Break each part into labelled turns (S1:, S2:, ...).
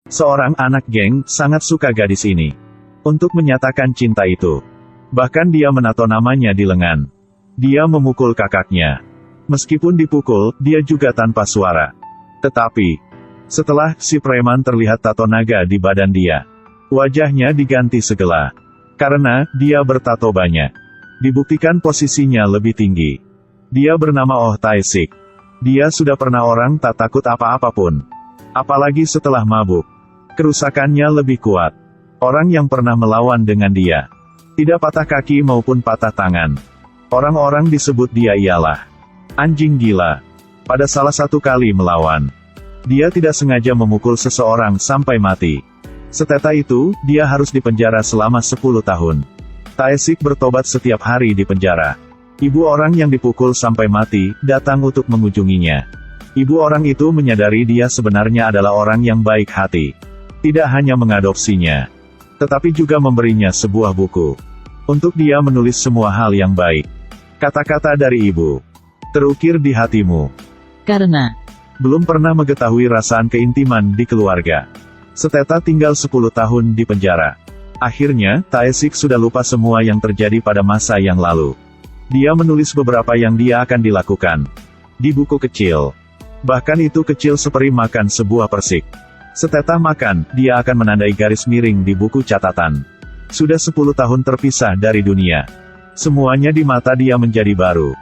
S1: Seorang anak geng sangat suka gadis ini. Untuk menyatakan cinta itu, bahkan dia menato namanya di lengan. Dia memukul kakaknya. Meskipun dipukul, dia juga tanpa suara. Tetapi, setelah si preman terlihat tato naga di badan dia, wajahnya diganti segala. Karena dia bertato banyak. Dibuktikan posisinya lebih tinggi. Dia bernama Oh Tae-sik. Dia sudah pernah orang tak takut apa-apa pun. Apalagi setelah mabuk. Kerusakannya lebih kuat. Orang yang pernah melawan dengan dia, tidak patah kaki maupun patah tangan. Orang-orang disebut dia ialah anjing gila. Pada salah satu kali melawan, dia tidak sengaja memukul seseorang sampai mati. Setelah itu, dia harus dipenjara selama 10 tahun. Tae-sik bertobat setiap hari di penjara. Ibu orang yang dipukul sampai mati, datang untuk mengunjunginya. Ibu orang itu menyadari dia sebenarnya adalah orang yang baik hati. Tidak hanya mengadopsinya, tetapi juga memberinya sebuah buku. Untuk dia menulis semua hal yang baik. Kata-kata dari ibu terukir di hatimu.
S2: Karena
S1: Belum pernah mengetahui rasaan keintiman di keluarga. Setelah tinggal 10 tahun di penjara. Akhirnya, Tae-sik sudah lupa semua yang terjadi pada masa yang lalu. Dia menulis beberapa yang dia akan dilakukan di buku kecil. Bahkan itu kecil seperti makan sebuah persik. Setelah makan, dia akan menandai garis miring di buku catatan. Sudah 10 tahun terpisah dari dunia. Semuanya di mata dia menjadi baru.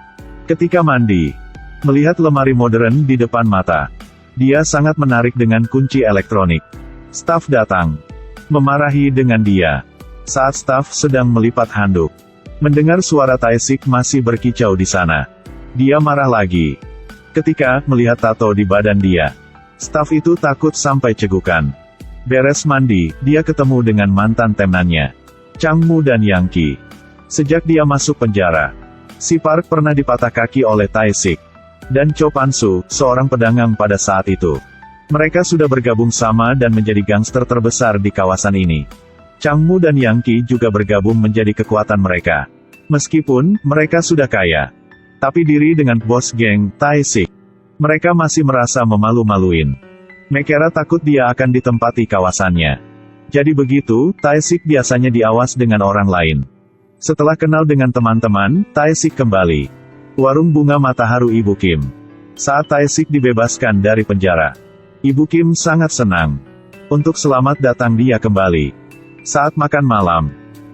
S1: Ketika mandi, melihat lemari modern di depan mata, dia sangat menarik dengan kunci elektronik. Staf datang, memarahi dengan dia. Saat staf sedang melipat handuk, mendengar suara Tae-sik masih berkicau di sana. Dia marah lagi. Ketika melihat tato di badan dia, staf itu takut sampai cegukan. Beres mandi, dia ketemu dengan mantan temannya, Changmu dan Yangki. Sejak dia masuk penjara, si Park pernah dipatah kaki oleh Tae-sik dan Cho Pan-soo, seorang pedagang pada saat itu. Mereka sudah bergabung sama dan menjadi gangster terbesar di kawasan ini. Changmu dan Yangki juga bergabung menjadi kekuatan mereka. Meskipun mereka sudah kaya, tapi diri dengan bos geng, Tae-sik, mereka masih merasa memalu-maluin. Mereka takut dia akan ditempati kawasannya. Jadi begitu, Tae-sik biasanya diawas dengan orang lain. Setelah kenal dengan teman-teman, Tae-sik kembali. Warung bunga Matahari Ibu Kim. Saat Tae-sik dibebaskan dari penjara, Ibu Kim sangat senang. Untuk selamat datang dia kembali. Saat makan malam,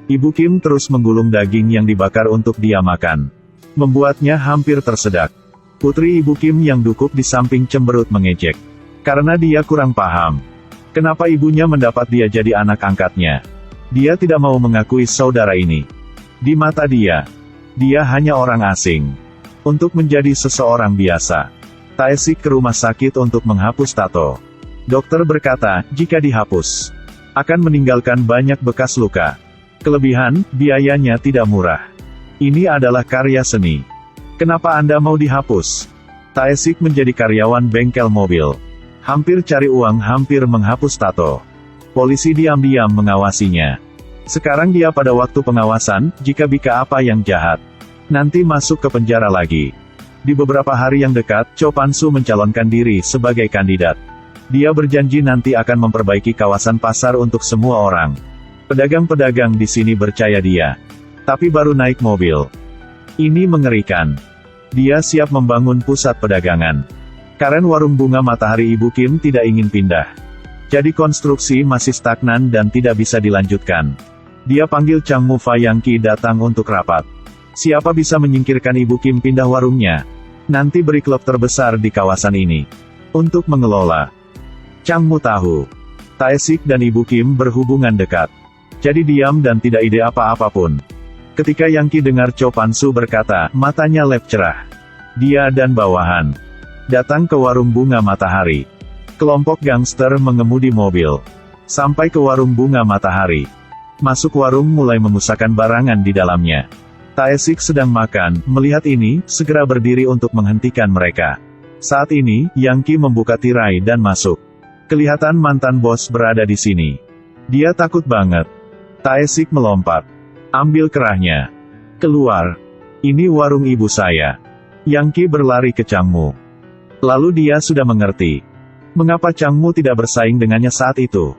S1: Ibu Kim terus menggulung daging yang dibakar untuk dia makan. Membuatnya hampir tersedak. Putri Ibu Kim yang duduk di samping cemberut mengejek. Karena dia kurang paham. Kenapa ibunya mendapat dia jadi anak angkatnya. Dia tidak mau mengakui saudara ini. Di mata dia hanya orang asing. Untuk menjadi seseorang biasa, Tae-sik ke rumah sakit untuk menghapus tato. Dokter berkata, jika dihapus, akan meninggalkan banyak bekas luka. Kelebihan, biayanya tidak murah. Ini adalah karya seni. Kenapa Anda mau dihapus? Tae-sik menjadi karyawan bengkel mobil. Hampir cari uang, hampir menghapus tato. Polisi diam-diam mengawasinya. Sekarang dia pada waktu pengawasan, jika bika apa yang jahat, nanti masuk ke penjara lagi. Di beberapa hari yang dekat, Cho Pan-soo mencalonkan diri sebagai kandidat. Dia berjanji nanti akan memperbaiki kawasan pasar untuk semua orang. Pedagang-pedagang di sini percaya dia. Tapi baru naik mobil. Ini mengerikan. Dia siap membangun pusat pedagangan. Karena warung bunga Matahari Ibu Kim tidak ingin pindah. Jadi konstruksi masih stagnan dan tidak bisa dilanjutkan. Dia panggil Changmu Yangki datang untuk rapat. Siapa bisa menyingkirkan Ibu Kim pindah warungnya? Nanti beri klub terbesar di kawasan ini untuk mengelola. Changmu tahu, Tae-sik dan Ibu Kim berhubungan dekat. Jadi diam dan tidak ide apa-apa pun. Ketika Yangki dengar Cho Pan-soo berkata, matanya lep cerah. Dia dan bawahan datang ke warung bunga Matahari. Kelompok gangster mengemudi mobil sampai ke warung bunga Matahari. Masuk warung mulai memusahkan barangan di dalamnya. Tae-sik sedang makan, melihat ini, segera berdiri untuk menghentikan mereka. Saat ini, Yangki membuka tirai dan masuk. Kelihatan mantan bos berada di sini. Dia takut banget. Tae-sik melompat. Ambil kerahnya. Keluar. Ini warung ibu saya. Yangki berlari ke Changmu. Lalu dia sudah mengerti. Mengapa Changmu tidak bersaing dengannya saat itu?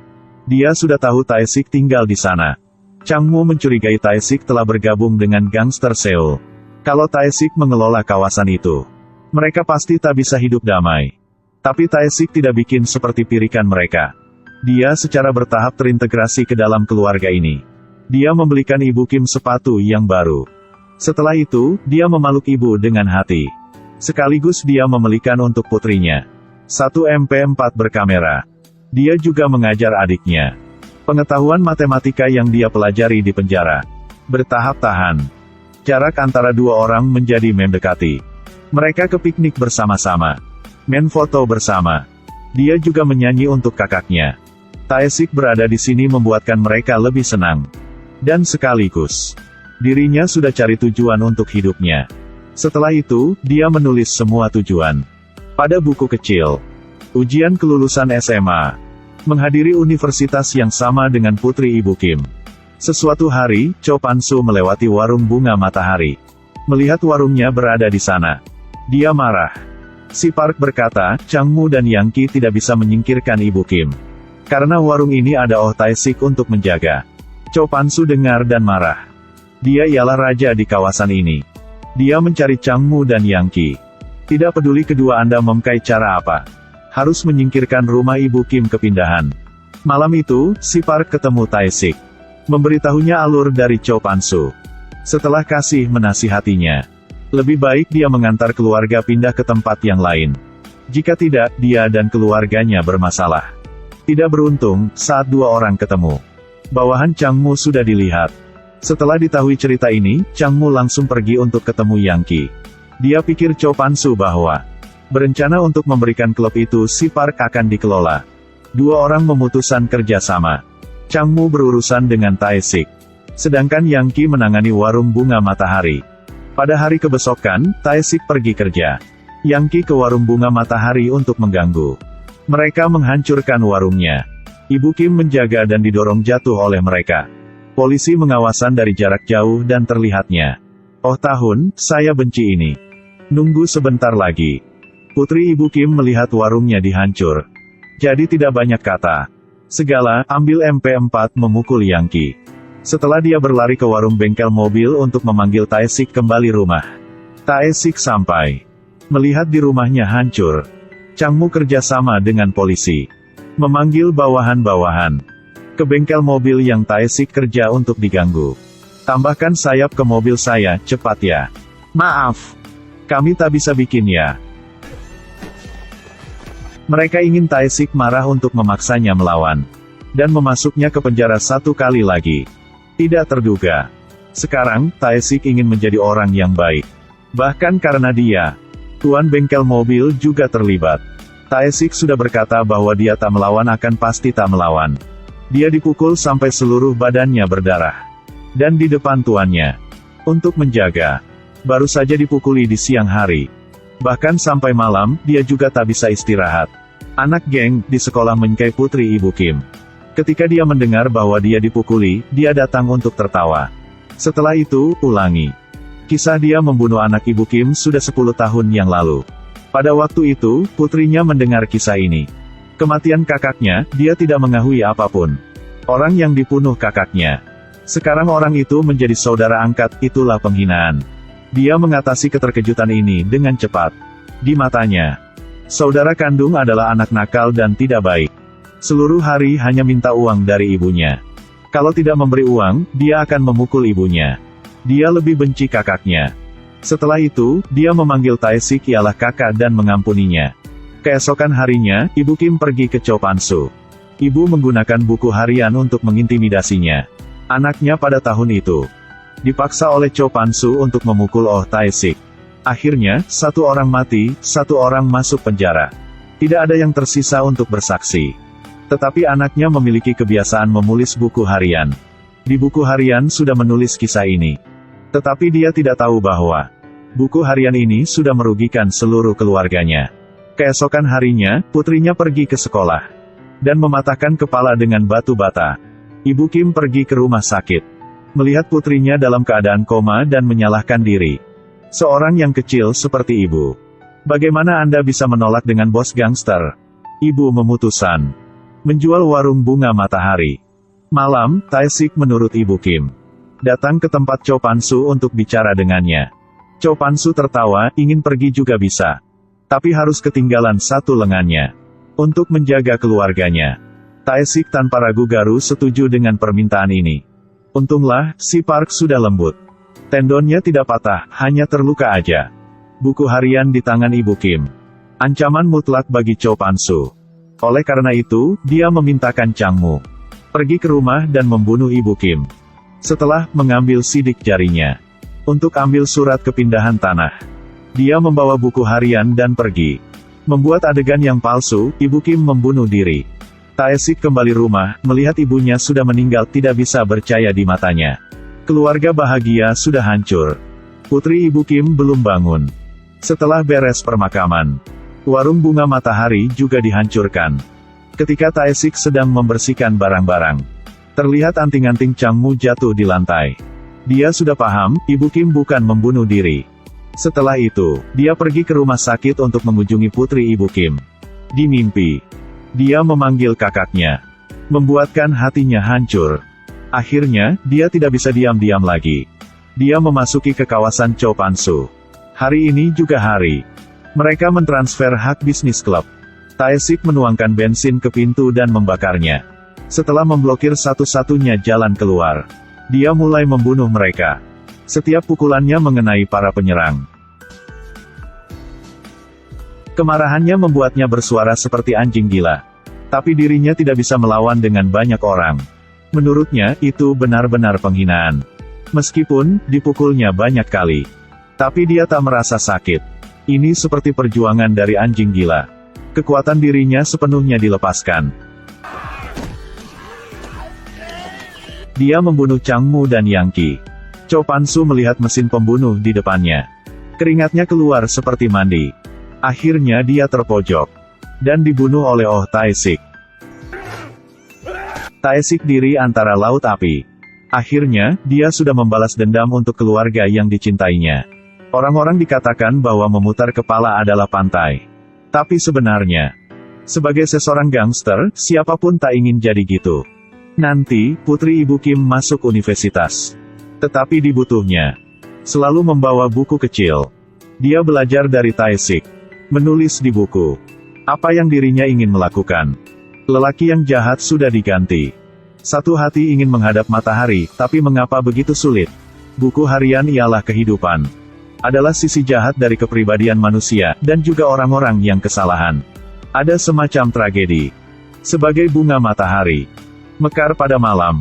S1: Dia sudah tahu Taesik tinggal di sana. Changmu mencurigai Taesik telah bergabung dengan gangster Seoul. Kalau Taesik mengelola kawasan itu, mereka pasti tak bisa hidup damai. Tapi Taesik tidak bikin seperti pirikan mereka. Dia secara bertahap terintegrasi ke dalam keluarga ini. Dia membelikan Ibu Kim sepatu yang baru. Setelah itu, dia memeluk ibu dengan hati. Sekaligus dia membelikan untuk putrinya satu MP4 berkamera. Dia juga mengajar adiknya pengetahuan matematika yang dia pelajari di penjara. Bertahap tahan. Jarak antara dua orang menjadi mendekati. Mereka ke piknik bersama-sama. Foto bersama. Dia juga menyanyi untuk kakaknya. Taesik berada di sini membuatkan mereka lebih senang. Dan sekaligus, dirinya sudah cari tujuan untuk hidupnya. Setelah itu, dia menulis semua tujuan pada buku kecil. Ujian kelulusan SMA. Menghadiri universitas yang sama dengan putri Ibu Kim. Sesuatu hari, Cho Pan-soo melewati warung bunga matahari. Melihat warungnya berada di sana, dia marah. Si Park berkata, Changmu dan Yang Ki tidak bisa menyingkirkan Ibu Kim. Karena warung ini ada Oh Taesik untuk menjaga. Cho Pan-soo dengar dan marah. Dia ialah raja di kawasan ini. Dia mencari Changmu dan Yang Ki. Tidak peduli kedua Anda memakai cara apa. Harus menyingkirkan rumah Ibu Kim kepindahan. Malam itu, si Park ketemu Taesik. Memberitahunya alur dari Cho Pan-soo. Setelah kasih menasihatinya, lebih baik dia mengantar keluarga pindah ke tempat yang lain. Jika tidak, dia dan keluarganya bermasalah. Tidak beruntung, saat dua orang ketemu, bawahan Changmu sudah dilihat. Setelah diketahui cerita ini, Changmu langsung pergi untuk ketemu Yang Ki. Dia pikir Cho Pan-soo bahwa berencana untuk memberikan klub itu si Park akan dikelola. Dua orang memutuskan kerjasama. Changmu berurusan dengan Taesik. Sedangkan Yang Ki menangani warung bunga matahari. Pada hari kebesokan, Taesik pergi kerja. Yang Ki ke warung bunga matahari untuk mengganggu. Mereka menghancurkan warungnya. Ibu Kim menjaga dan didorong jatuh oleh mereka. Polisi mengawasan dari jarak jauh dan terlihatnya. Oh tahun, saya benci ini. Nunggu sebentar lagi. Putri Ibu Kim melihat warungnya dihancur. Jadi tidak banyak kata. Segala, ambil MP4 memukul Yang Ki. Setelah dia berlari ke warung bengkel mobil untuk memanggil Taesik kembali rumah. Taesik sampai. Melihat di rumahnya hancur. Changmu kerjasama dengan polisi. Memanggil bawahan-bawahan ke bengkel mobil yang Taesik kerja untuk diganggu. Tambahkan sayap ke mobil saya, cepat ya. Maaf. Kami tak bisa bikin ya. Mereka ingin Taesik marah untuk memaksanya melawan. Dan memasuknya ke penjara satu kali lagi. Tidak terduga. Sekarang, Taesik ingin menjadi orang yang baik. Bahkan karena dia, tuan bengkel mobil juga terlibat. Taesik sudah berkata bahwa dia tak melawan akan pasti tak melawan. Dia dipukul sampai seluruh badannya berdarah. Dan di depan tuannya. Untuk menjaga. Baru saja dipukuli di siang hari. Bahkan sampai malam, dia juga tak bisa istirahat. Anak geng di sekolah menyukai putri Ibu Kim. Ketika dia mendengar bahwa dia dipukuli, dia datang untuk tertawa. Setelah itu, ulangi. Kisah dia membunuh anak Ibu Kim sudah 10 tahun yang lalu. Pada waktu itu, putrinya mendengar kisah ini. Kematian kakaknya, dia tidak mengetahui apapun. Orang yang dibunuh kakaknya. Sekarang orang itu menjadi saudara angkat, itulah penghinaan. Dia mengatasi keterkejutan ini dengan cepat. Di matanya, saudara kandung adalah anak nakal dan tidak baik. Seluruh hari hanya minta uang dari ibunya. Kalau tidak memberi uang, dia akan memukul ibunya. Dia lebih benci kakaknya. Setelah itu, dia memanggil Taesik ialah kakak dan mengampuninya. Keesokan harinya, Ibu Kim pergi ke Cho Pan-soo. Ibu menggunakan buku harian untuk mengintimidasinya. Anaknya pada tahun itu dipaksa oleh Cho Pan-soo untuk memukul Oh Taesik. Akhirnya, satu orang mati, satu orang masuk penjara. Tidak ada yang tersisa untuk bersaksi. Tetapi anaknya memiliki kebiasaan menulis buku harian. Di buku harian sudah menulis kisah ini. Tetapi dia tidak tahu bahwa buku harian ini sudah merugikan seluruh keluarganya. Keesokan harinya, putrinya pergi ke sekolah dan mematahkan kepala dengan batu bata. Ibu Kim pergi ke rumah sakit. Melihat putrinya dalam keadaan koma dan menyalahkan diri. Seorang yang kecil seperti ibu. Bagaimana Anda bisa menolak dengan bos gangster? Ibu memutuskan menjual warung bunga matahari. Malam, Tae-sik menurut Ibu Kim datang ke tempat Cho Pan-su untuk bicara dengannya. Cho Pan-su tertawa, ingin pergi juga bisa. Tapi harus ketinggalan satu lengannya. Untuk menjaga keluarganya. Tae-sik tanpa ragu-garu setuju dengan permintaan ini. Untunglah, si Park sudah lembut. Tendonnya tidak patah, hanya terluka aja. Buku harian di tangan Ibu Kim. Ancaman mutlak bagi Cho Pan-su. Oleh karena itu, dia memintakan Changmu pergi ke rumah dan membunuh Ibu Kim. Setelah mengambil sidik jarinya untuk ambil surat kepindahan tanah, dia membawa buku harian dan pergi. Membuat adegan yang palsu, Ibu Kim membunuh diri. Tae-sik kembali rumah, melihat ibunya sudah meninggal tidak bisa percaya di matanya. Keluarga bahagia sudah hancur. Putri Ibu Kim belum bangun. Setelah beres permakaman, warung bunga matahari juga dihancurkan. Ketika Tae-sik sedang membersihkan barang-barang, terlihat anting-anting Changmu jatuh di lantai. Dia sudah paham, Ibu Kim bukan membunuh diri. Setelah itu, dia pergi ke rumah sakit untuk mengunjungi putri Ibu Kim. Di mimpi, dia memanggil kakaknya, membuatkan hatinya hancur. Akhirnya, dia tidak bisa diam-diam lagi. Dia memasuki ke kawasan Cho Pan-su. Hari ini juga hari mereka mentransfer hak bisnis klub. Tae-sik menuangkan bensin ke pintu dan membakarnya. Setelah memblokir satu-satunya jalan keluar, dia mulai membunuh mereka. Setiap pukulannya mengenai para penyerang. Kemarahannya membuatnya bersuara seperti anjing gila. Tapi dirinya tidak bisa melawan dengan banyak orang. Menurutnya, itu benar-benar penghinaan. Meskipun, dipukulnya banyak kali. Tapi dia tak merasa sakit. Ini seperti perjuangan dari anjing gila. Kekuatan dirinya sepenuhnya dilepaskan. Dia membunuh Changmu dan Yang Qi. Cho Pan-su melihat mesin pembunuh di depannya. Keringatnya keluar seperti mandi. Akhirnya dia terpojok. Dan dibunuh oleh Oh Tae-sik. Tae-sik diri antara laut api. Akhirnya, dia sudah membalas dendam untuk keluarga yang dicintainya. Orang-orang dikatakan bahwa memutar kepala adalah pantai. Tapi sebenarnya, sebagai seorang gangster, siapapun tak ingin jadi gitu. Nanti, putri Ibu Kim masuk universitas. Tetapi dibutuhnya selalu membawa buku kecil. Dia belajar dari Tae-sik. Menulis di buku apa yang dirinya ingin melakukan. Lelaki yang jahat sudah diganti. Satu hati ingin menghadap matahari, tapi mengapa begitu sulit? Buku harian ialah kehidupan. Adalah sisi jahat dari kepribadian manusia, dan juga orang-orang yang kesalahan. Ada semacam tragedi. Sebagai bunga matahari mekar pada malam.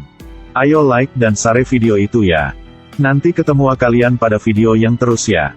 S1: Ayo like dan share video itu ya. Nanti ketemu kalian pada video yang terus ya.